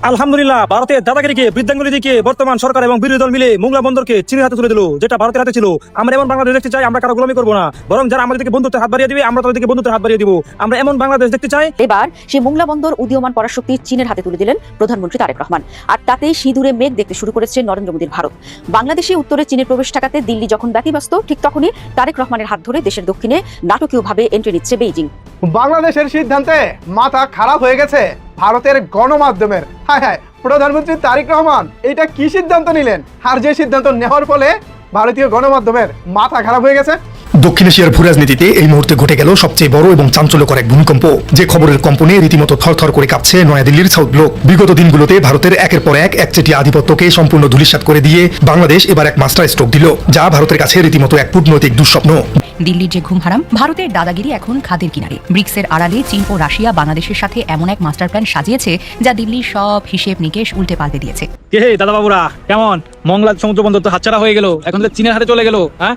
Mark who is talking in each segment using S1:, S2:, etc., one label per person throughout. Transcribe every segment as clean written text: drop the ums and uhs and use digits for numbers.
S1: আলহামদুলিল্লাহ, ভারতের দাদাগিরিকে বৃদ্ধাঙ্গুলি দিকে বর্তমান সরকার এবং বিরোধী দল মিলে মোংলা বন্দরকে চীনের হাতে তুলে দিল, যেটা ভারতের হাতে ছিল। আমরা এমন বাংলাদেশ দেখতে চাই, আমরা কারো গোলামি করবো না, বরং যারা আমাদের দিকে বন্ধুত্বের হাত বাড়িয়ে দিবে আমরা তাদের দিকে বন্ধুত্বের হাত বাড়িয়ে দিব। আমরা এমন বাংলাদেশ দেখতে চাই।
S2: এবার সেই মোংলা বন্দর উদীয়মান পরাশক্তি চীনের হাতে তুলে দিলেন প্রধানমন্ত্রী তারেক রহমান। আর তাতেই সিঁদুরে মেঘ দেখতে শুরু করেছে নরেন্দ্র মোদীর ভারত। বাংলাদেশে উত্তরে চীনের প্রবেশ ঠেকাতে দিল্লি যখন ব্যতিব্যস্ত, ঠিক তখনই তারেক রহমানের হাত ধরে দেশের দক্ষিণে নাটকীয়ভাবে এন্ট্রি নিচ্ছে বেইজিং।
S3: বাংলাদেশের সিদ্ধান্তে মাথা খারাপ হয়ে গেছে ভারতের গণমাধ্যমের। হ্যাঁ হ্যাঁ, প্রধানমন্ত্রী তারেক রহমান এটা কি সিদ্ধান্ত নিলেন, আর যে সিদ্ধান্ত নেওয়ার ফলে ভারতীয় গণমাধ্যমের মাথা খারাপ হয়ে গেছে।
S4: দক্ষিণ এশিয়ার ভূরাজনীতিতে এই মুহূর্তে ঘটে গেল সবচেয়ে বড় এবং চাঞ্চল্যকর এক ভূমিকম্প, যে খবরের কম্পনে রীতিমতো থরথর করে কাঁপছে নয়াদিল্লির সাউথ ব্লক। বিগত দিনগুলোতে ভারতের একের পর এক একচেটিয়া আধিপত্যকে সম্পূর্ণ ধূলিসাৎ করে দিয়ে বাংলাদেশ এবার এক মাস্টার স্ট্রোক দিল, যা ভারতের কাছে রীতিমতো এক কূটনৈতিক দুঃস্বপ্ন।
S5: দিল্লির যে ঘুম হারাম, ভারতের দাদাগিরি এখন খাদের কিনারে। ব্রিক্সের আড়ালে চীন ও রাশিয়া বাংলাদেশের সাথে এমন এক মাস্টার প্ল্যান সাজিয়েছে যা দিল্লির সব হিসেব নিকেশ উল্টে পাল্টে দিয়েছে।
S1: হে দাদা বাবুরা, কেমন? মংলা সমুদ্র বন্দর তো হাতছাড়া হয়ে গেল, এখন তো চীনের হাতে চলে গেল। হ্যাঁ,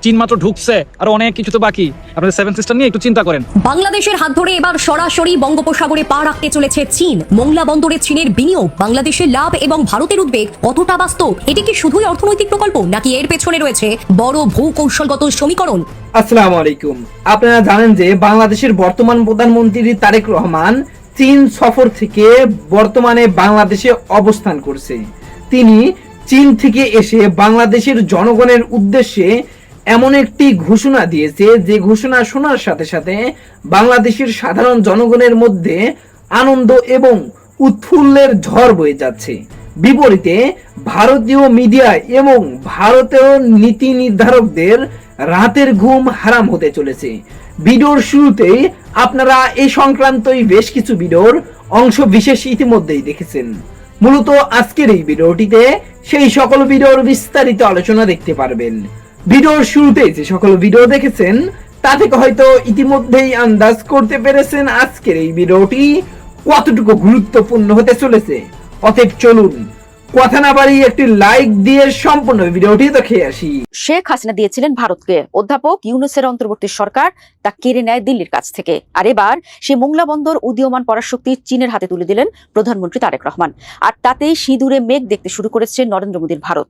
S1: চীন মাত্র ঢুকছে, আর অনেক কিছু তো বাকি। আপনাদের সেভেন সিস্টার নিয়ে একটু চিন্তা করেন।
S6: বাংলাদেশের হাত ধরে এবার সরাসরি বঙ্গোপসাগরে পা রাখতে চলেছে চীন। মোংলা বন্দরে চীনের বিনিয়োগ, বাংলাদেশের লাভ এবং ভারতের উদ্বেগ কতটা বাস্তব? এটি কি শুধুই অর্থনৈতিক প্রকল্প, নাকি এর পেছনে রয়েছে বড় ভূকৌশলগত সমীকরণ?
S7: আসসালামু আলাইকুম। আপনারা জানেন যে বাংলাদেশের বর্তমান প্রধানমন্ত্রী তারেক রহমান চীন সফর থেকে বর্তমানে বাংলাদেশে অবস্থান করছে। তিনি চীন থেকে এসে বাংলাদেশের জনগণের উদ্দেশ্যে এমন একটি ঘোষণা দিয়েছে, যে ঘোষণা শোনার সাথে সাথে বাংলাদেশের সাধারণ জনগণের মধ্যে আনন্দ এবং উৎফুল্লের ঝড় বয়ে যাচ্ছে। বিপরীতে ভারতীয় মিডিয়া এবং ভারতীয় নীতি নির্ধারকদের রাতের ঘুম হারাম হতে চলেছে। ভিডিওর শুরুতেই আপনারা এই সংক্রান্তই বেশ কিছু ভিডিওর অংশ বিশেষ ইতিমধ্যেই দেখেছেন। মূলত আজকের এই ভিডিওটিতে সেই সকল ভিডিওর বিস্তারিত আলোচনা দেখতে পারবেন। ভিডিওর শুরুতেই যে সকল ভিডিও দেখেছেন তা থেকে হয়তো ইতিমধ্যেই আন্দাজ করতে পেরেছেন আজকের এই ভিডিওটি কতটুকু গুরুত্বপূর্ণ হতে চলেছে। অতএব চলুন কথা না বাড়িয়ে একটি লাইক দিয়ে সম্পূর্ণ ভিডিওটি দেখে আসি।
S2: শেখ হাসিনা দিয়েছিলেন ভারতকে, অধ্যাপক ইউনূসের অন্তর্বর্তী সরকার তা কেড়ে নেয় দিল্লির কাছ থেকে। আর এবার সেই মোংলা বন্দর উদীয়মান পরাশক্তি চীনের হাতে তুলে দিলেন প্রধানমন্ত্রী তারেক রহমান। আর তাতেই সিঁদুরে মেঘ দেখতে শুরু করেছে নরেন্দ্র মোদীর ভারত।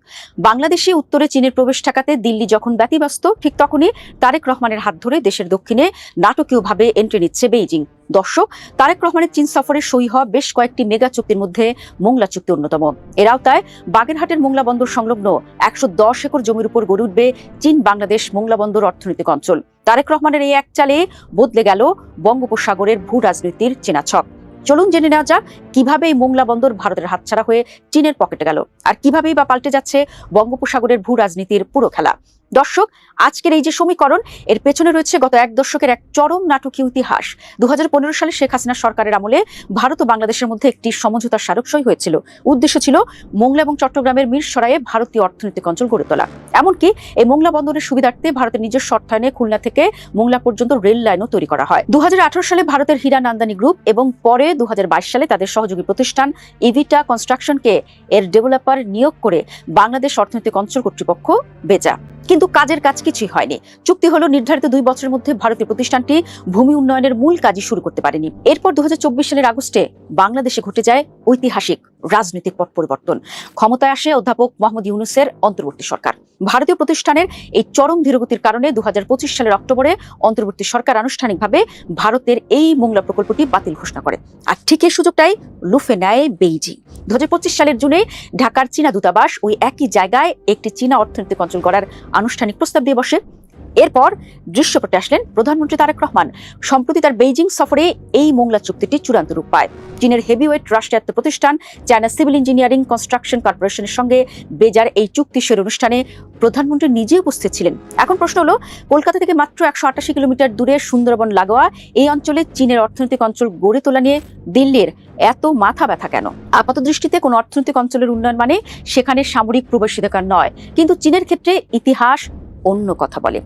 S2: বাংলাদেশে উত্তরে চীনের প্রবেশ ঠেকাতে দিল্লি যখন ব্যতিব্যস্ত, ঠিক তখনই তারেক রহমানের হাত ধরে দেশের দক্ষিণে নাটকীয়ভাবে এন্ট্রি নিচ্ছে বেইজিং। দর্শক, তারেক রহমানের চীন সফরে সই হওয়া বেশ কয়েকটি মেগা চুক্তির মধ্যে মোংলা চুক্তি অন্যতম। এর আওতায় বাগেরহাটের মোংলা বন্দর সংলগ্ন 110 একর জমির উপর গড়ে উঠবে চীন বাংলাদেশ মোংলা বন্দর অর্থনৈতিক অঞ্চল। তারেক রহমানের এই এক চালে বদলে গেল বঙ্গোপসাগরের ভূ রাজনীতির চেনা ছক। চলুন জেনে নেওয়া যাক কিভাবে এই মোংলা বন্দর ভারতের হাতছাড়া হয়ে চীনের পকেটে গেল, আর কিভাবেই বা পাল্টে যাচ্ছে বঙ্গোপসাগরের ভূ রাজনীতির পুরো খেলা। দর্শক, আজকের এই যে সমীকরণ, এর পেছনে রয়েছে গত এক দশকের এক চরম নাটকীয় ইতিহাস। 2015 সালে শেখ হাসিনা সরকারের আমলে ভারত ও বাংলাদেশের মধ্যে একটি সমঝোতার স্মারক সই হয়েছিল। উদ্দেশ্য ছিল মোংলা এবং চট্টগ্রামের মিরসরাইয়ে ভারতীয় অর্থনৈতিক অঞ্চল গড়ে তোলা। এমনকি এই মোংলা বন্দরের সুবিধার্থে ভারতের নিজস্ব অর্থায়নে খুলনা থেকে মোংলা পর্যন্ত রেল লাইনও তৈরি করা হয়। 2018 সালে ভারতের হীরা নান্দানি গ্রুপ এবং পরে 2022 সালে তাদের সহযোগী প্রতিষ্ঠান ইভিটা কনস্ট্রাকশনকে এর ডেভেলপার নিয়োগ করে বাংলাদেশ অর্থনৈতিক অঞ্চল কর্তৃপক্ষ বেচা। কিন্তু কাজের কাজ কিছুই হয়নি। চুক্তি হলো নির্ধারিত 2 বছরের মধ্যে ভারতীয় প্রতিষ্ঠানটি ভূমি উন্নয়নের মূল কাজই শুরু করতে পারেনি। এরপর 2024 সালের আগস্টে বাংলাদেশে ঘটে যায় ঐতিহাসিক রাজনৈতিক পট পরিবর্তন। ক্ষমতায় আসে অধ্যাপক মোহাম্মদ ইউনূসের অন্তর্বর্তী সরকার। ভারতীয় প্রতিষ্ঠানের এই চরম ধীরগতির কারণে 2025 সালের অক্টোবরে অন্তর্বর্তী সরকার আনুষ্ঠানিকভাবে ভারতের এই মোংলা প্রকল্পটি বাতিল ঘোষণা করে। আর ঠিক এই সুযোগটাই লুফে নেয় বেইজিং। 2025 সালের জুনে ঢাকার চীনা দূতাবাস ওই একই জায়গায় একটি চীনা অর্থনৈতিক অঞ্চল গড়ার আনুষ্ঠানিক প্রস্তাব দিয়ে বসে। এরপর দৃশ্যপটে আসলেন প্রধানমন্ত্রী তারেক রহমান। সম্প্রতি তার বেইজিং সফরে এই মোংলা চুক্তিটি চূড়ান্ত রূপ পায়। চীনের হেভিওয়েট রাষ্ট্রায়ত্ত প্রতিষ্ঠান চায়না সিভিল ইঞ্জিনিয়ারিং কনস্ট্রাকশন কর্পোরেশনের সঙ্গে বেজার এই চুক্তি সই অনুষ্ঠানে প্রধানমন্ত্রী নিজে উপস্থিত ছিলেন। এখন প্রশ্ন হলো, কলকাতা থেকে মাত্র 188 কিলোমিটার দূরে সুন্দরবন লাগোয়া এই অঞ্চলে চীনের অর্থনৈতিক অঞ্চল গড়ে তোলা নিয়ে দিল্লির এত মাথা ব্যথা কেন? আপাত দৃষ্টিতে কোনো অর্থনৈতিক অঞ্চলের উন্নয়ন মানে সেখানে সামরিক প্রবেশাধিকার নয়, কিন্তু চীনের ক্ষেত্রে ইতিহাস অন্য কথা বলে।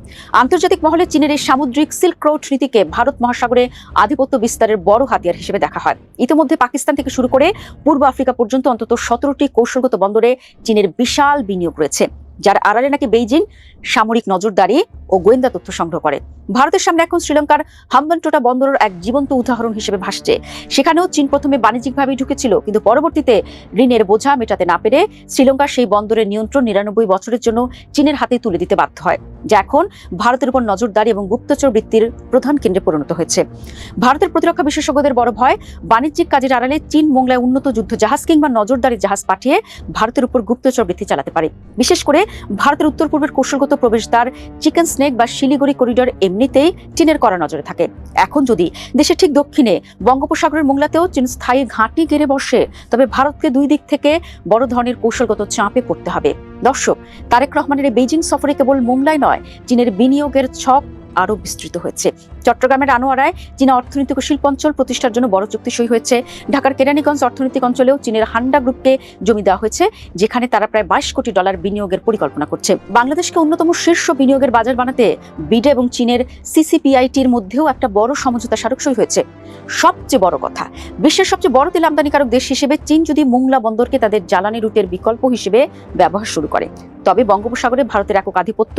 S2: আন্তর্জাতিক মহলে চীনের এই সামুদ্রিক সিল্ক রোড নীতিকে ভারত মহাসাগরে আধিপত্য বিস্তারের বড় হাতিয়ার হিসেবে দেখা হয়। ইতিমধ্যে পাকিস্তান থেকে শুরু করে পূর্ব আফ্রিকা পর্যন্ত অন্তত 17টি কৌশলগত বন্দরে চীনের বিশাল বিনিয়োগ রয়েছে। যার আড়ালে নাকি বেইজিং সামরিক নজরদারি ও গোয়েন্দা তথ্য সংগ্রহ করে। ভারতের সামনে এখন শ্রীলঙ্কার হাম্বানটোটা বন্দরের এক জীবন্ত উদাহরণ হিসেবে ভাসছে। সেখানেও চীন প্রথমে বাণিজ্যিকভাবে ঢুকেছিল, কিন্তু পরবর্তীতে ঋণের বোঝা মেটাতে না পেরে শ্রীলঙ্কা সেই বন্দরের নিয়ন্ত্রণ 99 বছরের জন্য চীনের হাতে তুলে দিতে বাধ্য হয়, যা এখন ভারতের উপর নজরদারি এবং গুপ্তচর বৃত্তির প্রধান কেন্দ্রে পরিণত হয়েছে। ভারতের প্রতিরক্ষা বিশেষজ্ঞদের বড় ভয়, বাণিজ্যিক কাজের আড়ালে চীন মোংলায় উন্নত যুদ্ধ জাহাজ কিংবা নজরদারি জাহাজ পাঠিয়ে ভারতের উপর গুপ্তচর বৃত্তি চালাতে পারে। বিশেষ করে ভারতের উত্তর পূর্বের কৌশলগত প্রবেশদ্বার চিকেন স্নেক বা শিলিগুড়ি করিডর এমনিতেই চীনের কড়া নজরে থাকে। এখন যদি দেশের ঠিক দক্ষিণে বঙ্গোপসাগরের মোংলাতেও চীন স্থায়ী ঘাঁটি গেড়ে বসে, তবে ভারতকে দুই দিক থেকে বড় ধরনের কৌশলগত চাপে পড়তে হবে। দর্শক, তারেক রহমানের এই বেইজিং সফরে কেবল মোংলায় নয়, চীনের বিনিয়োগের ছক আরো বিস্তৃত হয়েছে। চট্টগ্রামের আনোয়ারায় চীনা অর্থনৈতিক ও শিল্প অঞ্চল প্রতিষ্ঠার জন্য বড় চুক্তি সই হয়েছে। ঢাকার কেরানীগঞ্জ অর্থনৈতিক অঞ্চলেও চীনের হান্ডা গ্রুপকে জমি দেওয়া হয়েছে, যেখানে তারা প্রায় 22 কোটি ডলার বিনিয়োগের পরিকল্পনা করছে। বাংলাদেশকে অন্যতম শীর্ষ বিনিয়োগের বাজার বানাতে বিডে এবং চীনের সিসিপিআইটির মধ্যেও একটা বড় সমঝোতা স্মারক সই হয়েছে। সবচেয়ে বড় কথা, বিশ্বের সবচেয়ে বড় তেল আমদানিকারক দেশ হিসেবে চীন যদি মোংলা বন্দরকে তাদের জ্বালানি রুটের বিকল্প হিসেবে ব্যবহার শুরু করে, তবে বঙ্গোপসাগরে ভারতের একক আধিপত্য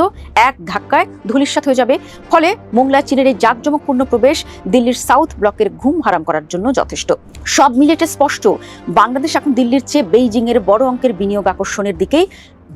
S2: এক ধাক্কায় ধূলিসাৎ হয়ে যাবে। ফলে মোংলা চীনের এই জাঁকজমকপূর্ণ প্রবেশ দিল্লির সাউথ ব্লকের ঘুম হারাম করার জন্য যথেষ্ট। সব মিলিয়ে এটা স্পষ্ট, বাংলাদেশ এখন দিল্লির চেয়ে বেইজিং এর বড় অঙ্কের বিনিয়োগ আকর্ষণের দিকেই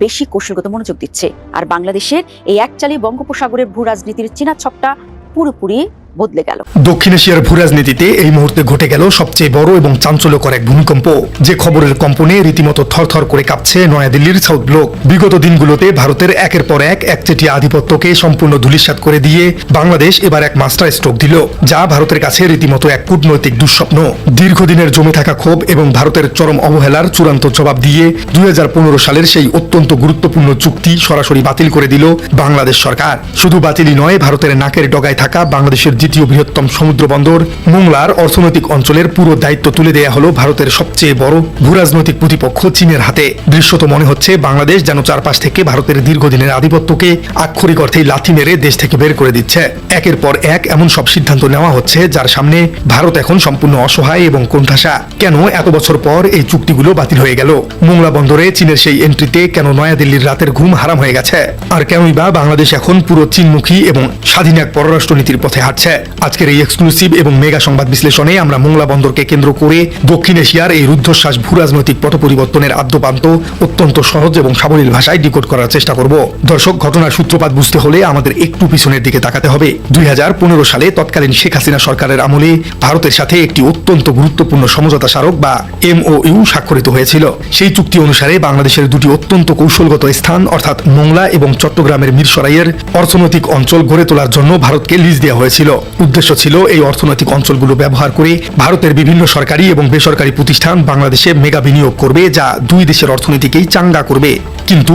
S2: বেশি কৌশলগত মনোযোগ দিচ্ছে। আর বাংলাদেশের এই একচালি বঙ্গোপসাগরের ভূ রাজনীতির চীনা ছকটা পুরোপুরি বদলে গেল।
S4: দক্ষিণ এশিয়ার ভূরাজনীতিতে এই মুহূর্তে ঘটে গেল সবচেয়ে বড় এবং চাঞ্চল্যকর এক ভূমিকম্প, যে খবরের কম্পনে রীতিমতো থরথর করে কাঁপছে নয়াদিল্লির সাউথ ব্লক। বিগত দিনগুলোতে ভারতের একের পর এক একচেটিয়া আধিপত্যকে সম্পূর্ণ ধূলিসাৎ করে দিয়ে বাংলাদেশ এবার এক মাস্টার স্ট্রোক দিল, যা ভারতের কাছে রীতিমতো এক কূটনৈতিক দুঃস্বপ্ন। দীর্ঘদিনের জমে থাকা ক্ষোভ এবং ভারতের চরম অবহেলার চূড়ান্ত জবাব দিয়ে 2015 সালের সেই অত্যন্ত গুরুত্বপূর্ণ চুক্তি সরাসরি বাতিল করে দিল বাংলাদেশ সরকার। শুধু বাতিলই নয়, ভারতের নাকের ডগায় থাকা বাংলাদেশের দ্বিতীয় বৃহত্তম সমুদ্র বন্দর মোংলার অর্থনৈতিক অঞ্চলের পুরো দায়িত্ব তুলে দেয়া হলো ভারতের সবচেয়ে বড় ভূরাজনৈতিক প্রতিপক্ষ চীনের হাতে। দৃশ্যত মনে হচ্ছে বাংলাদেশ যেন চারপাশ থেকে ভারতের দীর্ঘদিনের আধিপত্যকে আক্ষরিক অর্থেই লাথি মেরে দেশ থেকে বের করে দিচ্ছে। একের পর এক এমন সব সিদ্ধান্ত নেওয়া হচ্ছে যার সামনে ভারত এখন সম্পূর্ণ অসহায় এবং কোণঠাসা। কেন এত বছর পর এই চুক্তিগুলো বাতিল হয়ে গেল? মোংলা বন্দরে চীনের সেই এন্ট্রিতে কেন নয়াদিল্লির রাতের ঘুম হারাম হয়ে গেছে? আর কেনই বা বাংলাদেশ এখন পুরো চীনমুখী এবং স্বাধীন এক পররাষ্ট্রনীতির পথে হাঁটছে? আজকের এই এক্সক্লুসিভ এবং মেগা সংবাদ বিশ্লেষণে আমরা মোংলা বন্দরকে কেন্দ্র করে দক্ষিণ এশিয়ার এই রুদ্ধশ্বাস ভূরাজনৈতিক পট পরিবর্তনের আদ্যপান্ত অত্যন্ত সহজ এবং সাবলীল ভাষায় ডিকোড করার চেষ্টা করব। দর্শক, ঘটনার সূত্রপাত বুঝতে হলে আমাদের একটু পিছনের দিকে তাকাতে হবে। 2015 সালে তৎকালীন শেখ হাসিনা সরকারের আমলে ভারতের সাথে একটি অত্যন্ত গুরুত্বপূর্ণ সমঝোতা স্মারক বা MOU স্বাক্ষরিত হয়েছিল। সেই চুক্তি অনুসারে বাংলাদেশের দুটি অত্যন্ত কৌশলগত স্থান অর্থাৎ মোংলা এবং চট্টগ্রামের মিরসরাইয়ের অর্থনৈতিক অঞ্চল গড়ে তোলার জন্য ভারতকে লিজ দেওয়া হয়েছিল। উদ্দেশ্য ছিল এই অর্থনৈতিক অঞ্চলগুলো ব্যবহার করে ভারতের বিভিন্ন সরকারি এবং বেসরকারি প্রতিষ্ঠান বাংলাদেশে মেগা বিনিয়োগ করবে, যা দুই দেশের অর্থনীতিকেই চাঙ্গা করবে। কিন্তু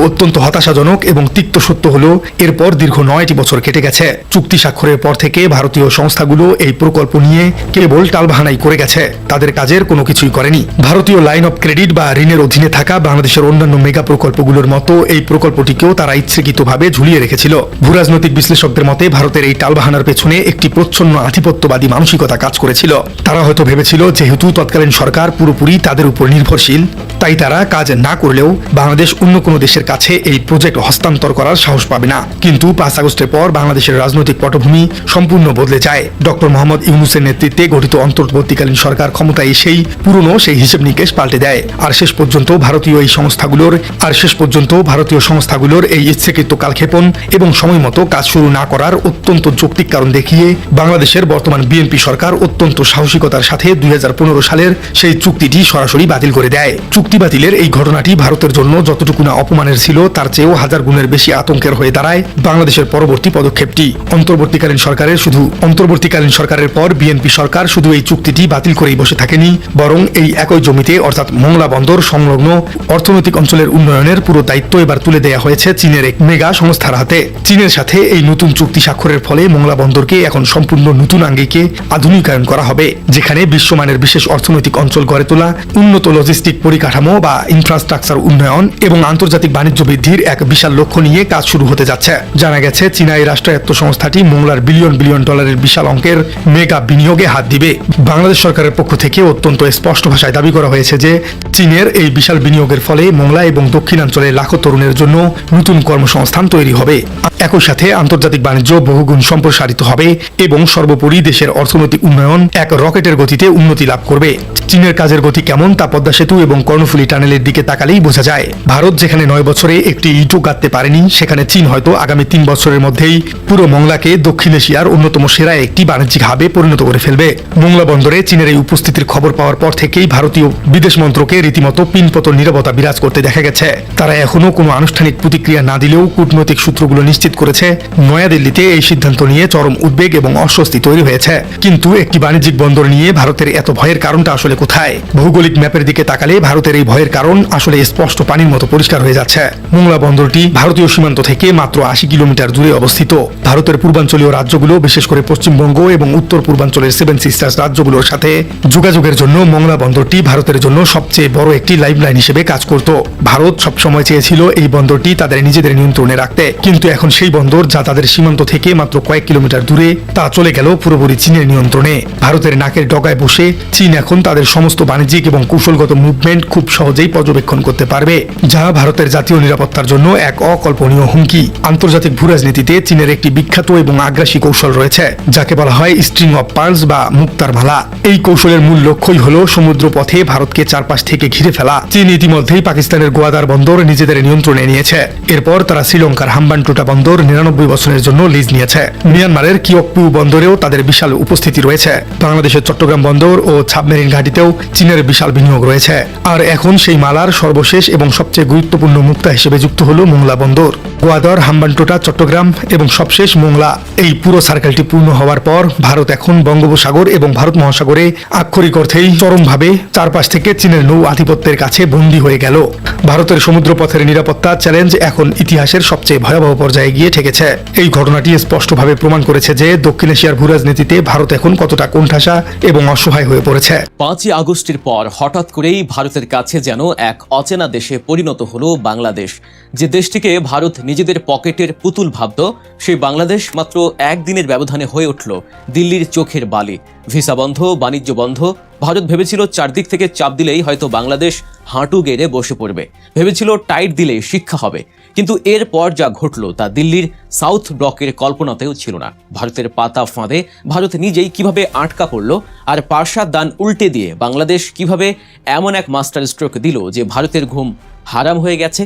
S4: অত্যন্ত হতাশাজনক এবং তিক্ত সত্য হলো, এরপর দীর্ঘ 9টি বছর কেটে গেছে। চুক্তি স্বাক্ষরের পর থেকে ভারতীয় সংস্থাগুলো এই প্রকল্প নিয়ে কেবল টালবাহানাই করে গেছে, তাদের কাজের কোনো কিছুই করেনি। ভারতীয় লাইন অফ ক্রেডিট বা ঋণের অধীনে থাকা বাংলাদেশের অন্যান্য মেগা প্রকল্পগুলোর মতো এই প্রকল্পটিকেও তারা ইচ্ছাকৃতভাবে ঝুলিয়ে রেখেছিল। ভূরাজনৈতিক বিশ্লেষকদের মতে ভারতের এই টালবাহানার পেছনে একটি প্রচ্ছন্ন আধিপত্যবাদী মানসিকতা কাজ করেছিল। তারা হয়তো ভেবেছিল যেহেতু তৎকালীন সরকার পুরোপুরি তাদের উপর নির্ভরশীল, তাই তারা কাজ না করলেও বাংলাদেশ অন্য কোনো দেশের কাছে এই প্রজেক্ট হস্তান্তর করার সাহস পাবে না। কিন্তু 5 আগস্টের পর বাংলাদেশের রাজনৈতিক পটভূমি সম্পূর্ণ বদলে যায়। ডক্টর মোহাম্মদ ইউনূসের নেতৃত্বে গঠিত অন্তর্বর্তীকালীন সরকার ক্ষমতায় এসেই পুরনো সেই হিসেব নিকেশ পাল্টে দেয়। আর শেষ পর্যন্ত ভারতীয় সংস্থাগুলোর এই ইচ্ছাকৃত কালক্ষেপণ এবং সময় মতো কাজ শুরু না করার অত্যন্ত যৌক্তিক কারণ দেখিয়ে বাংলাদেশের বর্তমান বিএনপি সরকার অত্যন্ত সাহসিকতার সাথে 2015 সালের সেই চুক্তিটি সরাসরি বাতিল করে দেয়। চুক্তি বাতিলের এই ঘটনাটি ভারতের জন্য যতটুকু না অপমানের ছিল, তার চেয়েও 1000 গুণের বেশি আতঙ্কের হয়ে দাঁড়ায় বাংলাদেশের পরবর্তী পদক্ষেপটি। অন্তর্বর্তীকালীন সরকারের পর বিএনপি সরকার শুধু এই চুক্তিটি বাতিল করেই বসে থাকেনি, বরং এই একই জমিতে অর্থাৎ মোংলা বন্দর সংলগ্ন অর্থনৈতিক অঞ্চলের উন্নয়নের পুরো দায়িত্ব এবার তুলে দেওয়া হয়েছে চীনের এক মেগা সংস্থার হাতে। চীনের সাথে এই নতুন চুক্তি স্বাক্ষরের ফলে ফলে মোংলা বন্দরকে এখন সম্পূর্ণ নতুন আঙ্গিকে আধুনিকায়ন করা হবে, যেখানে বিশ্বমানের বিশেষ অর্থনৈতিক অঞ্চল গড়ে তোলা, উন্নত লজিস্টিক পরিকাঠামো বা ইনফ্রাস্ট্রাকচার উন্নয়ন এবং আন্তর্জাতিক বাণিজ্য বৃদ্ধির এক বিশাল লক্ষ্য নিয়ে কাজ শুরু হতে যাচ্ছে। জানা গেছে চীনা এই রাষ্ট্রায়ত্ত সংস্থাটি মোংলার বিলিয়ন বিলিয়ন ডলারের বিশাল অঙ্কের মেগা বিনিয়োগে হাত দিবে। বাংলাদেশ সরকারের পক্ষ থেকে অত্যন্ত স্পষ্ট ভাষায় দাবি করা হয়েছে যে চীনের এই বিশাল বিনিয়োগের ফলে মোংলা এবং দক্ষিণাঞ্চলের লাখো তরুণের জন্য নতুন কর্মসংস্থান তৈরি হবে। একই সাথে আন্তর্জাতিক বাণিজ্য বহুগুণ সম্প্রসারিত হবে এবং সর্বোপরি দেশের অর্থনৈতিক উন্নয়ন এক রকেটের গতিতে উন্নতি লাভ করবে। চীনের কাজের গতি কেমন তা পদ্মা সেতু এবং কর্ণফুলী টানেলের দিকে তাকালেই বোঝা যায়। ভারত যেখানে 9 বছরে একটি ইটও গাঁথতে পারেনি, সেখানে চীন হয়তো আগামী 3 বছরের মধ্যেই পুরো মোংলাকে দক্ষিণ এশিয়ার অন্যতম সেরা একটি বাণিজ্যিক হাবে পরিণত করে ফেলবে। মোংলা বন্দরে চীনের এই উপস্থিতির খবর পাওয়ার পর থেকেই ভারতীয় বিদেশ মন্ত্রকে রীতিমতো পিনপতন নীরবতা বিরাজ করতে দেখা গেছে। তারা এখনো কোনো আনুষ্ঠানিক প্রতিক্রিয়া না দিলেও কূটনৈতিক সূত্রগুলো নিশ্চিত করেছে নয়াদিল্লিতে এই সিদ্ধান্ত নিয়ে চরম উদ্বেগ এবং অস্বস্তি তৈরি হয়েছে। কিন্তু একটি বাণিজ্যিক বন্দর নিয়ে ভারতের এত ভয়ের কারণটা আসলে কোথায়? ভৌগোলিক ম্যাপের দিকে তাকালে ভারতের এই ভয়ের কারণ আসলে স্পষ্ট পানির মতো পরিষ্কার হয়ে যাচ্ছে। মোংলা বন্দরটি ভারতীয় সীমান্ত থেকে মাত্র 80 কিলোমিটার দূরে অবস্থিত। ভারতের পূর্বাঞ্চলীয় রাজ্যগুলো, বিশেষ করে পশ্চিমবঙ্গ এবং উত্তর পূর্বাঞ্চলের 7 সিস্টার্স রাজ্যগুলোর সাথে যোগাযোগের জন্য মোংলা বন্দরটি ভারতের জন্য সবচেয়ে বড় একটি লাইফলাইন হিসেবে কাজ করত। ভারত সবসময় চেয়েছিল এই বন্দরটি তাদের নিজেদের নিয়ন্ত্রণে রাখতে, কিন্তু এখন সেই বন্দর যা তাদের সীমান্ত থেকে মাত্র কয়েক কিলোমিটার দূরে, তা চলে গেল পুরোপুরি চীনের নিয়ন্ত্রণে। ভারতের নাকের ডগায় বসে চীন এখন তাদের সমস্ত বাণিজ্যিক এবং কৌশলগত মুভমেন্ট খুব সহজেই পর্যবেক্ষণ করতে পারবে, যা ভারতের জাতীয় নিরাপত্তার জন্য এক অকল্পনীয় হুমকি। আন্তর্জাতিক ভূরাজনীতিতে চীনের একটি বিখ্যাত এবং আগ্রাসী কৌশল রয়েছে, যাকে বলা হয় স্ট্রিং অফ পার্লস বা মুক্তার মালা। এই কৌশলের মূল লক্ষ্যই হলো সমুদ্র পথে ভারতকে চারপাশ থেকে ঘিরে ফেলা। চীন ইতিমধ্যেই পাকিস্তানের গোয়াদার বন্দর নিজেদের নিয়ন্ত্রণে নিয়েছে। এরপর তারা শ্রীলঙ্কার হাম্বানটোটা বন্দর 99 বছরের জন্য লিজ নিয়েছে। মিয়ানমারের কিয়কপু বন্দরেও তাদের বিশাল উপস্থিতি রয়েছে। বাংলাদেশের চট্টগ্রাম বন্দর ও সাবমেরিন ঘাঁটিতেও চীনের বিশাল বিনিয়োগ রয়েছে। আর এখন সেই মালার সর্বশেষ এবং সবচেয়ে গুরুত্বপূর্ণ মুক্তা হিসেবে যুক্ত হলো মোংলা বন্দর। গোয়াদর, হাম্বানটোটা, চট্টগ্রাম এবং সবশেষ মোংলা, এই পুরো সার্কেলটি পূর্ণ হওয়ার পর ভারত এখন বঙ্গোপসাগর এবং ভারত মহাসাগরে আক্ষরিক অর্থেই চরমভাবে চারপাশ থেকে চীনের নৌ আধিপত্যের কাছে বন্দী হয়ে গেল। ভারতের সমুদ্রপথের নিরাপত্তা চ্যালেঞ্জ এখন ইতিহাসের সবচেয়ে ভয়াবহ পর্যায়ে গিয়ে ঠেকেছে। এই ঘটনাটি স্পষ্টভাবে প্রমাণ করেছে যে দক্ষিণ এশিয়ার ভূরাজনীতিতে ভারত এখন কতটা কোণঠাসা এবং অসহায় হয়ে পড়েছে।
S8: 5ই আগস্টের পর হঠাৎ করেই ভারতের কাছে যেন এক অচেনা দেশে পরিণত হলো বাংলাদেশ। যে দেশটিকে ভারত নিজেদের পকেটের পুতুল ভাবত, সেই বাংলাদেশ মাত্র একদিনের ব্যবধানে হয়ে উঠল দিল্লির চোখের বালি। ভিসা বন্ধ, বাণিজ্য বন্ধ। ভারত ভেবেছিল চারদিক থেকে চাপ দিলেই হয়তো বাংলাদেশ হাঁটু গেড়ে বসে পড়বে, ভেবেছিল টাইট দিলেই শিক্ষা হবে। কিন্তু এরপর যা ঘটল তা দিল্লির সাউথ ব্লকের কল্পনাতেও ছিল না। ভারতের পাতা ফাঁদে ভারত নিজেই কিভাবে আটকা পড়ল, আর পার্শ্বার দান উল্টে দিয়ে বাংলাদেশ কিভাবে এমন এক মাস্টার স্ট্রোক দিল যে ভারতের ঘুম হারাম হয়ে গেছে।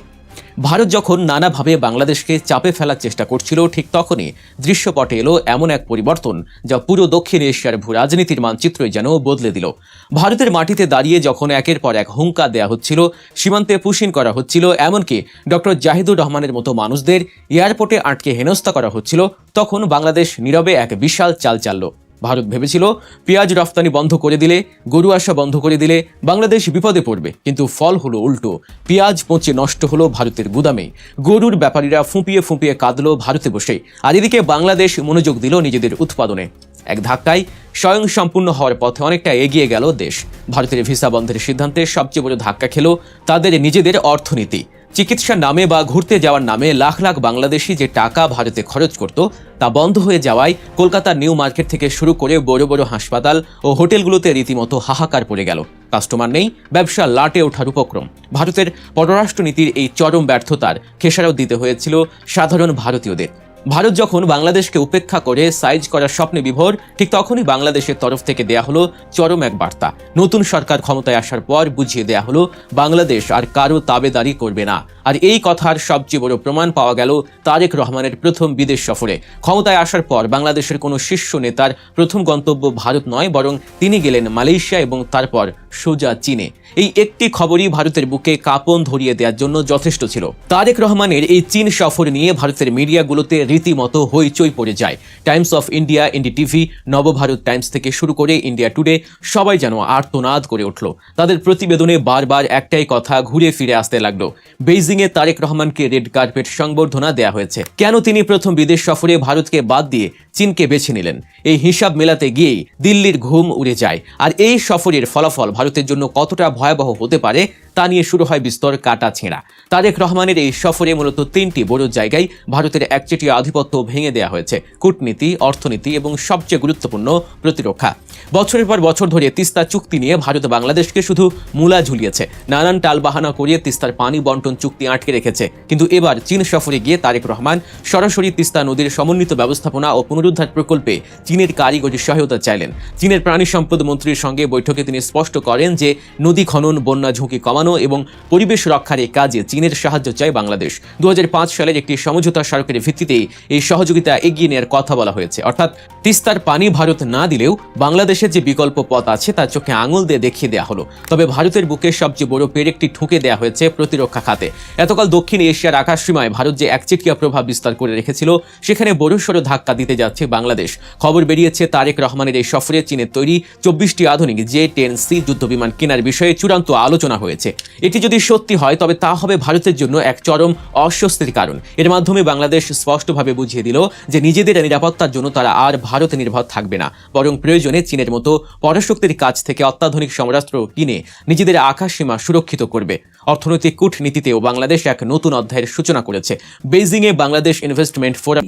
S8: ভারত যখন নানাভাবে বাংলাদেশকে চাপে ফেলার চেষ্টা করছিল, ঠিক তখনই দৃশ্যপটে এলো এমন এক পরিবর্তন যা পুরো দক্ষিণ এশিয়ার ভূরাজনীতির মানচিত্রই যেন বদলে দিল। ভারতের মাটিতে দাঁড়িয়ে যখন একের পর এক হুঙ্কার দেওয়া হচ্ছিল, সীমান্তে পুশিন করা হচ্ছিল, এমনকি ডক্টর জাহিদুর রহমানের মতো মানুষদের এয়ারপোর্টে আটকে হেনস্থা করা হচ্ছিল, তখন বাংলাদেশ নীরবে এক বিশাল চাল চালল। ভারত ভেবেছিল পেঁয়াজ রফতানি বন্ধ করে দিলে, গরু আসা বন্ধ করে দিলে বাংলাদেশ বিপদে পড়বে, কিন্তু ফল হলো উল্টো। পেঁয়াজ পচে নষ্ট হলো ভারতের গুদামে, গরুর ব্যাপারীরা ফুঁপিয়ে ফুঁপিয়ে কাঁদলো ভারতে বসে, আর এদিকে বাংলাদেশ মনোযোগ দিল নিজেদের উৎপাদনে। এক ধাক্কায় স্বয়ং সম্পূর্ণ হওয়ার পথে অনেকটা এগিয়ে গেল দেশ। ভারতের ভিসা বন্ধের সিদ্ধান্তে সবচেয়ে বড় ধাক্কা খেল তাদের নিজেদের অর্থনীতি। চিকিৎসার নামে বা ঘুরতে যাওয়ার নামে লাখ লাখ বাংলাদেশি যে টাকা ভারতে খরচ করত, তা বন্ধ হয়ে যাওয়ায় কলকাতার নিউ মার্কেট থেকে শুরু করে বড় বড় হাসপাতাল ও হোটেলগুলোতে রীতিমতো হাহাকার পড়ে গেল। কাস্টমার নেই, ব্যবসা লাটে ওঠার উপক্রম। ভারতের পররাষ্ট্রনীতির এই চরম ব্যর্থতার খেসারত দিতে হয়েছিল সাধারণ ভারতীয়দের। ভারত যখন বাংলাদেশকে উপেক্ষা করে সাইজ করার স্বপ্নে বিভোর, ঠিক তখনই বাংলাদেশের তরফ থেকে দেয়া হলো চরম এক বার্তা। নতুন সরকার ক্ষমতায় আসার পর বুঝিয়ে দেয়া হলো বাংলাদেশ আর কারো তাবেদারি করবে না। আর এই কথার সবচেয়ে বড় প্রমাণ পাওয়া গেল তারেক রহমানের প্রথম বিদেশ সফরে। ক্ষমতায় আসার পর বাংলাদেশের কোনো শীর্ষ নেতার প্রথম গন্তব্য ভারত নয়, বরং তিনি গেলেন মালয়েশিয়া এবং তারপর সোজা চীনে। এই একটি খবরই ভারতের বুকে কাঁপন ধরিয়ে দেওয়ার জন্য যথেষ্ট ছিল। তারেক রহমানের এই চীন সফর নিয়ে ভারতের মিডিয়াগুলোতে রীতিমতো হইচই পড়ে যায়। Times of India, NDTV, Navbharat Times থেকে শুরু করে ইন্ডিয়া টুডে সবাই যেন আর্তনাদ করে উঠল। তাদের প্রতিবেদনে বারবার একটাই কথা ঘুরে ফিরে আসতে লাগলো, বেইজিংয়ে তারেক রহমানকে রেড কার্পেট সংবর্ধনা দেয়া হয়েছে। কেন তিনি প্রথম বিদেশ সফরে ভারতকে বাদ দিয়ে চীনকে বেছে নিলেন? এই হিসাব মেলাতে গিয়েই দিল্লির ঘুম উড়ে যায়। আর এই সফরের ফলাফল ভারতের জন্য কতটা ভয়াবহ হতে পারে তা নিয়ে শুরু হয় বিস্তর কাটা ছেঁড়া। তারেক রহমানের এই সফরে মূলত 3টি বড় জায়গায় ভারতের একচেটিয়া আধিপত্য ভেঙে দেওয়া হয়েছে: কূটনীতি, অর্থনীতি এবং সবচেয়ে গুরুত্বপূর্ণ প্রতিরক্ষা। বছরের পর বছর ধরে তিস্তা চুক্তি নিয়ে ভারত বাংলাদেশকে শুধু মূলা ঝুলিয়েছে, নানান টালবাহানা করিয়ে তিস্তার পানি বন্টন চুক্তি আটকে রেখেছে। কিন্তু এবার চীন সফরে গিয়ে তারেক রহমান সরাসরি তিস্তা নদীর সমন্বিত ব্যবস্থাপনা ও পুনরুদ্ধার প্রকল্পে চীনের কারিগরি সহায়তা চাইলেন। চীনের প্রাণী সম্পদ মন্ত্রীর সঙ্গে বৈঠকে তিনি স্পষ্ট করেন যে নদী খনন, বন্যা ঝুঁকি কমানো এবং পরিবেশ রক্ষার এই কাজে চীনের সাহায্য চায় বাংলাদেশ। 2005 সালের একটি সমঝোতা স্মারকের ভিত্তিতে এই সহযোগিতা এগিয়ে নেওয়ার কথা বলা হয়েছে। অর্থাৎ তিস্তার পানি ভারত না দিলেও বাংলাদেশের যে বিকল্প পথ আছে তার চোখে আঙুল দিয়ে দেখিয়ে দেওয়া হলো। তবে ভারতের বুকে সবচেয়ে বড় পেরেকটি ঠুকে দেওয়া হয়েছে প্রতিরক্ষা খাতে। এতকাল দক্ষিণ এশিয়ার আকাশসীমায় ভারত যে একচেটিয়া প্রভাব বিস্তার করে রেখেছিল, সেখানে বড়সড় ধাক্কা দিতে যাচ্ছে বাংলাদেশ। খবর বেরিয়েছে তারেক রহমানের এই সফরে চীনের তৈরি 24টি আধুনিক J-10C যুদ্ধবিমান কেনার বিষয়ে চূড়ান্ত আলোচনা হয়েছে। এটি যদি সত্যি হয় তবে তা হবে ভারতের জন্য এক চরম অস্বস্তির কারণ। এর মাধ্যমে বাংলাদেশ স্পষ্টভাবে বুঝিয়ে দিল যে নিজেদের নিরাপত্তার জন্য তারা আর ভারত নির্ভর থাকবে না, বরং প্রয়োজনে চীনের মতো পরাশক্তির কাছ থেকে অত্যাধুনিক সমরাস্ত্র কিনে নিজেদের আকাশসীমা সুরক্ষিত করবে। অর্থনৈতিক কূটনীতিতেও বাংলাদেশ এক নতুন অধ্যায়ের সূচনা করেছে। বেইজিংয়ে বাংলাদেশ ইনভেস্টমেন্ট ফোরাম।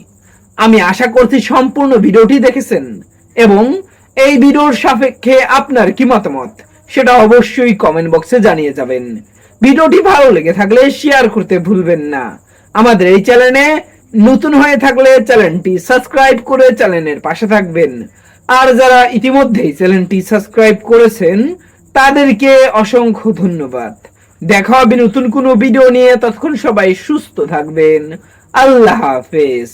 S7: আমি আশা করছি সম্পূর্ণ ভিডিওটি দেখেছেন এবং এই ভিডিওর সাপেক্ষে আপনার কি মতামত সেটা অবশ্যই কমেন্ট বক্সে জানিয়ে যাবেন। ভিডিওটি ভালো লেগে থাকলে শেয়ার করতে ভুলবেন না। আমাদের এই চ্যানেলে নতুন হয়ে থাকলে চ্যানেলটি সাবস্ক্রাইব করে চ্যানেলের পাশে থাকবেন। আর যারা ইতিমধ্যেই চ্যানেলটি সাবস্ক্রাইব করেছেন তাদেরকে অসংখ্য ধন্যবাদ। দেখা হবে নতুন কোনো ভিডিও নিয়ে। ততক্ষণ সবাই সুস্থ থাকবেন। আল্লাহ হাফেজ।